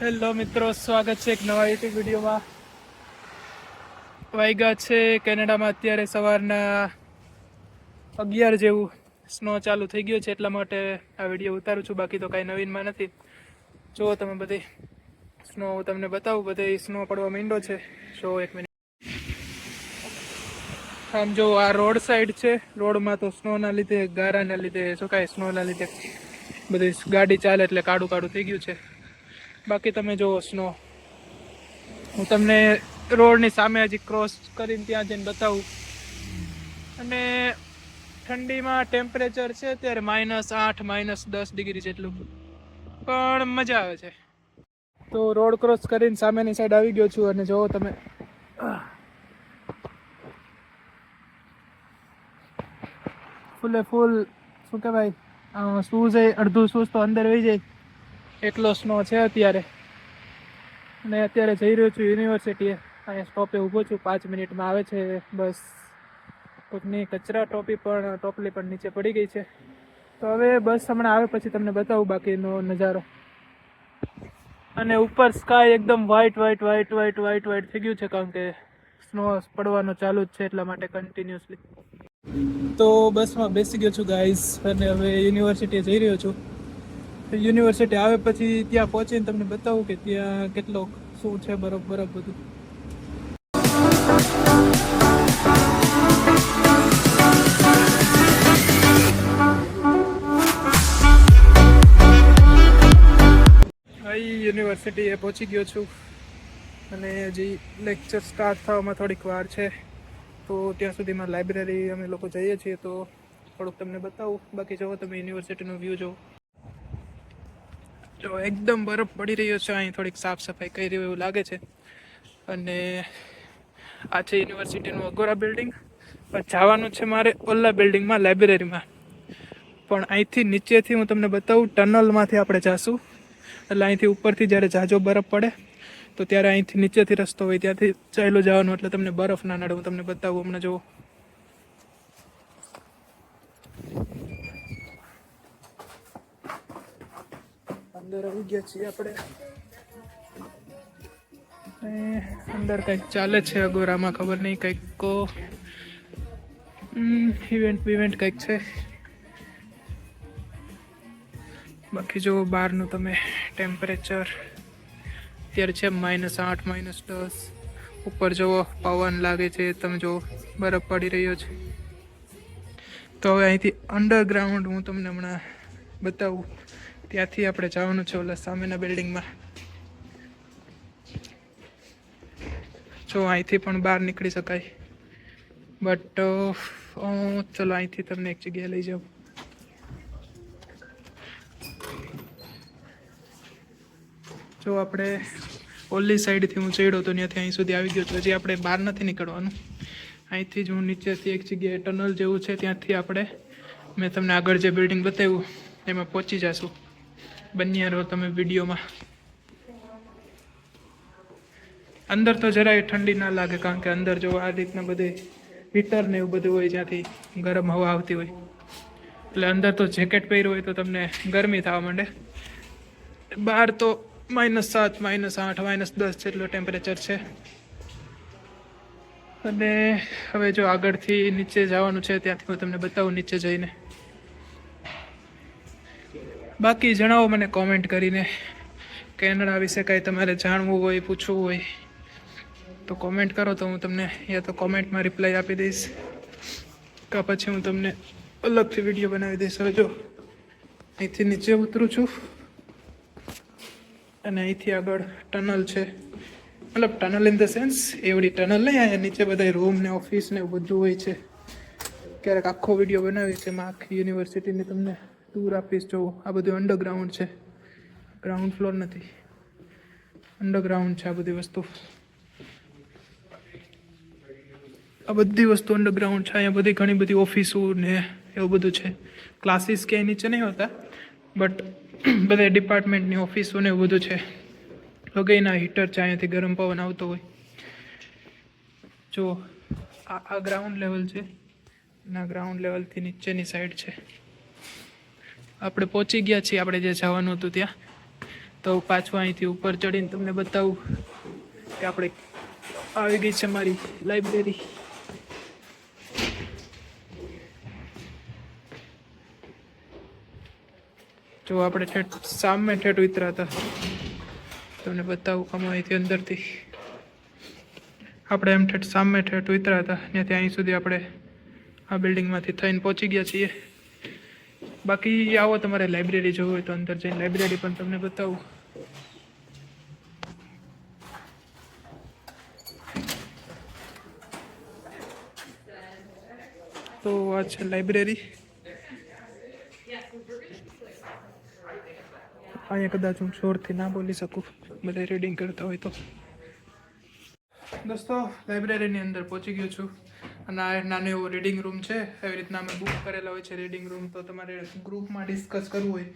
Hello મિત્રો, સ્વાગત છે એક નવા યુટ્યુબ વિડીયોમાં. વાગ્યા છે કેનેડામાં અત્યારે સવારના 11 જેવું. સ્નો ચાલુ થઈ ગયો છે એટલા માટે આ વિડીયો ઉતારું છું, બાકી તો કાંઈ નવીનમાં નથી. જો તમે બધી સ્નો હું તમને બતાવું, બધે સ્નો પડવા માંડ્યો છે. જો એક મિનિટ. આમ જો આ રોડ સાઈડ છે. રોડમાં તો સ્નોના લીધે, ગારાના લીધે, શું કાંઈ સ્નોના લીધે બધી ગાડી ચાલે એટલે કાળું કાળું થઈ ગયું છે. બાકી તમે જુઓ સ્નો. હું તમને રોડની સામે હજી ક્રોસ કરીને ત્યાં જઈને બતાવું. અને ઠંડીમાં ટેમ્પરેચર છે અત્યારે -8 -10 ડિગ્રી જેટલું, પણ મજા આવે છે. તો રોડ ક્રોસ કરીને સામેની સાઈડ આવી ગયો છું અને જુઓ તમે, ફૂલે ફૂલ શું કહેવાય, શૂઝ અડધું શૂઝ તો અંદર વહી જાય એટલો સ્નો છે અત્યારે. અને અત્યારે જઈ રહ્યો છું યુનિવર્સિટીએ. અહીંયા સ્ટોપે ઊભો છું, 5 મિનિટમાં આવે છે બસ. કોઈકની કચરા ટોપલી પણ નીચે પડી ગઈ છે. તો હવે બસ હમણાં આવે પછી તમને બતાવું બાકીનો નજારો. અને ઉપર સ્કાય એકદમ white white white white white white થઈ ગયું છે, કારણ કે સ્નો પડવાનો ચાલુ જ છે એટલા માટે કન્ટિન્યુઅસલી. તો બસમાં બેસી ગયો છું ગાઈઝ, અને હવે યુનિવર્સિટીએ જઈ રહ્યો છું. યુનિવર્સિટી આવે પછી ત્યાં પહોંચીને તમને બતાવું કે ત્યાં કેટલો શું છે, બરફ બધું. યુનિવર્સિટીએ પહોંચી ગયો છું અને હજી લેક્ચર સ્ટાર્ટ થવામાં થોડીક વાર છે. તો ત્યાં સુધીમાં લાઇબ્રેરી અમે લોકો જઈએ છીએ, તો થોડુંક તમને બતાવું. બાકી જુઓ તમે યુનિવર્સિટીનો વ્યૂ જુઓ. જો એકદમ બરફ પડી રહ્યો છે. અહીં થોડીક સાફ સફાઈ કરી રહ્યું એવું લાગે છે. અને આ છે યુનિવર્સિટીનું અગોરા બિલ્ડિંગ. પણ જવાનું છે મારે ઓલા બિલ્ડિંગમાં, લાઇબ્રેરીમાં. પણ અહીંથી નીચેથી હું તમને બતાવું, ટનલમાંથી આપણે જાશું. એટલે અહીંથી ઉપરથી જ્યારે ઝાઝો બરફ પડે તો ત્યારે અહીંથી નીચેથી રસ્તો હોય ત્યાંથી ચાલ્યું જવાનું, એટલે તમને બરફ ના નડે. હું તમને બતાવું હમણાં. જુઓ, અંદર આવી ગયા છીએ આપણે. અંદર કંઈક ચાલે છે અગોરામાં, ખબર નહીં, કંઈક ઇવેન્ટ કંઈક છે. બાકી જો બહારનું તમે ટેમ્પરેચર અત્યારે છે -8 -10. ઉપર જુઓ પવન લાગે છે, તમે જુઓ બરફ પડી રહ્યો છે. તો હવે અહીંથી અંડરગ્રાઉન્ડ હું તમને હમણાં બતાવું. ત્યાંથી આપણે જવાનું છે ઓલા સામેના બિલ્ડિંગમાં. જો અહીંથી પણ બહાર નીકળી શકાય, બટ ચલો અહીંથી તમને એક જગ્યાએ લઈ જાઉં. જો આપણે ઓલી સાઈડથી હું ચડ્યો તો ત્યાંથી અહીં સુધી આવી ગયો છું. હજી આપણે બહાર નથી નીકળવાનું. અહીંથી જ હું નીચેથી એક જગ્યાએ ટનલ જેવું છે ત્યાંથી આપણે, મેં તમને આગળ જે બિલ્ડિંગ બતાવ્યું એમાં પહોંચી જશું. બન્યા રહો તમે વિડીયોમાં. અંદર તો જરાય ઠંડી ના લાગે, કારણ કે અંદર જો આ રીતના બધે હીટર ને એવું બધું હોય જ્યાંથી ગરમ હવા આવતી હોય, એટલે અંદર તો જેકેટ પહેર્યું હોય તો તમને ગરમી થવા માંડે. બહાર તો -7 -8 -10 જેટલું ટેમ્પરેચર છે. અને હવે જો આગળથી નીચે જવાનું છે, ત્યાંથી હું તમને બતાવું નીચે જઈને. બાકી જણાવો મને કોમેન્ટ કરીને. કેનેડા વિશે કાંઈ તમારે જાણવું હોય, પૂછવું હોય તો કોમેન્ટ કરો, તો હું તમને યા તો કોમેન્ટમાં રિપ્લાય આપી દઈશ, કાં પછી હું તમને અલગથી વિડીયો બનાવી દઈશ. હવે જો અહીંથી નીચે ઉતરું છું અને અહીંથી આગળ ટનલ છે. મતલબ ટનલ ઇન ધ સેન્સ એવડી ટનલ નહીં, અહીંયા નીચે બધા રૂમ ને ઓફિસ ને એવું બધું હોય છે. ક્યારેક આખો વિડીયો બનાવીશ એમાં આખી યુનિવર્સિટીની તમને ટૂર આપીશ. જો આ બધું અંડરગ્રાઉન્ડ છે, ગ્રાઉન્ડ ફ્લોર નથી, અંડરગ્રાઉન્ડ છે આ બધી વસ્તુ. આ બધી વસ્તુ અંડરગ્રાઉન્ડ છે. અહીંયા બધી ઘણી બધી ઓફિસો ને એવું બધું છે. ક્લાસીસ ક્યાંય નીચે નહીં હોતા, બટ બધા ડિપાર્ટમેન્ટની ઓફિસો ને એવું બધું છે. વગેરેના હીટર છે, અહીંયાથી ગરમ પવન આવતો હોય. જો આ ગ્રાઉન્ડ લેવલ છે, ના ગ્રાઉન્ડ લેવલથી નીચેની સાઈડ છે. આપણે પહોંચી ગયા છીએ આપણે જે જવાનું હતું ત્યાં. તો પાછું અહીંથી ઉપર ચડીને તમને બતાવું કે આપણે આવી ગઈ છે મારી લાઇબ્રેરી. જો આપણે ઠેઠ ઉતરા હતા, તમને બતાવું આમ અહીંથી અંદરથી આપણે એમ ઠેઠ ઉતરા હતા ત્યાંથી અહીં સુધી આપણે આ બિલ્ડિંગમાંથી થઈને પહોંચી ગયા છીએ. બાકી આવો તમારે લાઇબ્રેરી જોવું હોય તો અંદર જઈને લાઇબ્રેરી પણ તમને બતાવું. તો આ છે લાઇબ્રેરી. અહીંયા કદાચ હું જોરથી ના બોલી શકું, બધા રીડિંગ કરતા હોય તો. દોસ્તો લાઇબ્રેરીની અંદર પહોંચી ગયો છું અને આ નાનો એવો રીડિંગ રૂમ છે. એવી રીતના અમે બુક કરેલા હોય છે રીડિંગ રૂમ. તો તમારે ગ્રુપમાં ડિસ્કસ કરવું હોય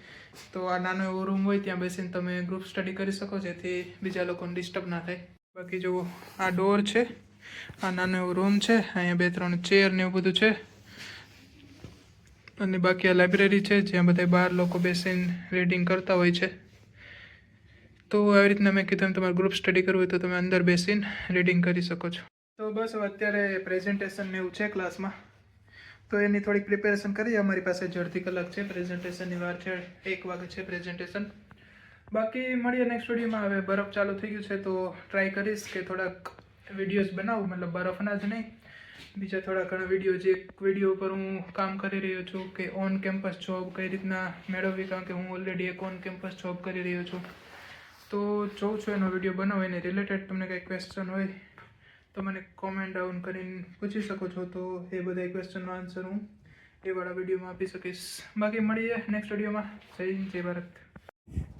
તો આ નાનો એવો રૂમ હોય, ત્યાં બેસીને તમે ગ્રુપ સ્ટડી કરી શકો, જેથી બીજા લોકોને ડિસ્ટર્બ ના થાય. બાકી જો આ ડોર છે, આ નાનો એવો રૂમ છે, અહીંયા 2-3 ચેર ને એવું બધું છે. અને બાકી આ લાઇબ્રેરી છે જ્યાં બધા બહાર લોકો બેસીને રીડિંગ કરતા હોય છે. તો આવી રીતના મેં કીધું તમારે ગ્રુપ સ્ટડી કરવું હોય તો તમે અંદર બેસીને રીડિંગ કરી શકો છો. તો બસ હવે અત્યારે પ્રેઝન્ટેશન ને એવું છે ક્લાસમાં, તો એની થોડીક પ્રિપેરેશન કરીએ. અમારી પાસે 1.5 કલાક છે, પ્રેઝન્ટેશનની વાર છે, 1 વાગે છે પ્રેઝન્ટેશન. બાકી મળીએ નેક્સ્ટ વિડીયોમાં. હવે બરફ ચાલુ થઈ ગયું છે તો ટ્રાય કરીશ કે થોડાક વિડીયોઝ બનાવું, મતલબ બરફના જ નહીં, બીજા થોડા ઘણા વિડીયો, જે વિડીયો ઉપર હું કામ કરી રહ્યો છું કે ઓન કેમ્પસ જોબ કઈ રીતના મેળવવી, કારણ કે હું ઓલરેડી એક ઓન કેમ્પસ જોબ કરી રહ્યો છું. તો જોઉં છું એનો વિડીયો બનાવો. એને રિલેટેડ તમને કંઈ ક્વેશ્ચન હોય તો મને કોમેન્ટ ડાઉન કરીને પૂછી શકો છો, તો એ બધા ક્વેશ્ચનનો આન્સર હું એ વાળા વિડીયોમાં આપી શકીશ. બાકી મળીએ નેક્સ્ટ વિડીયોમાં. જય હિન્દ, જય ભારત.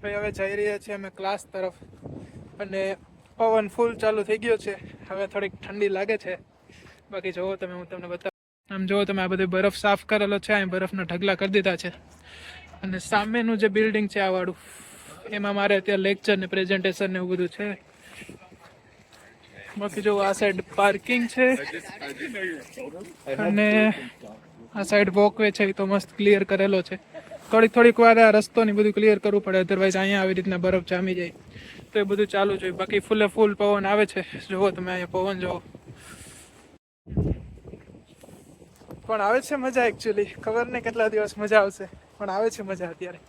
ભાઈ હવે જઈ રહ્યા છીએ અમે ક્લાસ તરફ અને પવન ફૂલ ચાલુ થઈ ગયો છે. હવે થોડીક ઠંડી લાગે છે. બાકી જુઓ તમે, હું તમને બતાવું. આમ જુઓ તમે, આ બધો બરફ સાફ કરેલો છે, અહીં બરફના ઢગલા કરી દીધા છે. અને સામેનું જે બિલ્ડિંગ છે આ વાળું, એમાં મારે અત્યારે લેક્ચર ને પ્રેઝન્ટેશન ને એવું બધું છે. બાકી જો આ સાઈડ પાર્કિંગ છે અને આ સાઈડ વોકવે છે, એ તો મસ્ત ક્લિયર કરેલો છે. થોડીક વાર આ રસ્તો ને બધું ક્લિયર કરવું પડે, અધરવાઇઝ અહીંયા આવી રીતના બરફ જામી જાય. તો એ બધું ચાલુ જોઈએ. બાકી ફૂલ પવન આવે છે. જુઓ તમે અહીંયા પવન જુઓ. પણ આવે છે મજા. એકચ્યુઅલી ખબર નહીં કેટલા દિવસ મજા આવશે, પણ આવે છે મજા અત્યારે.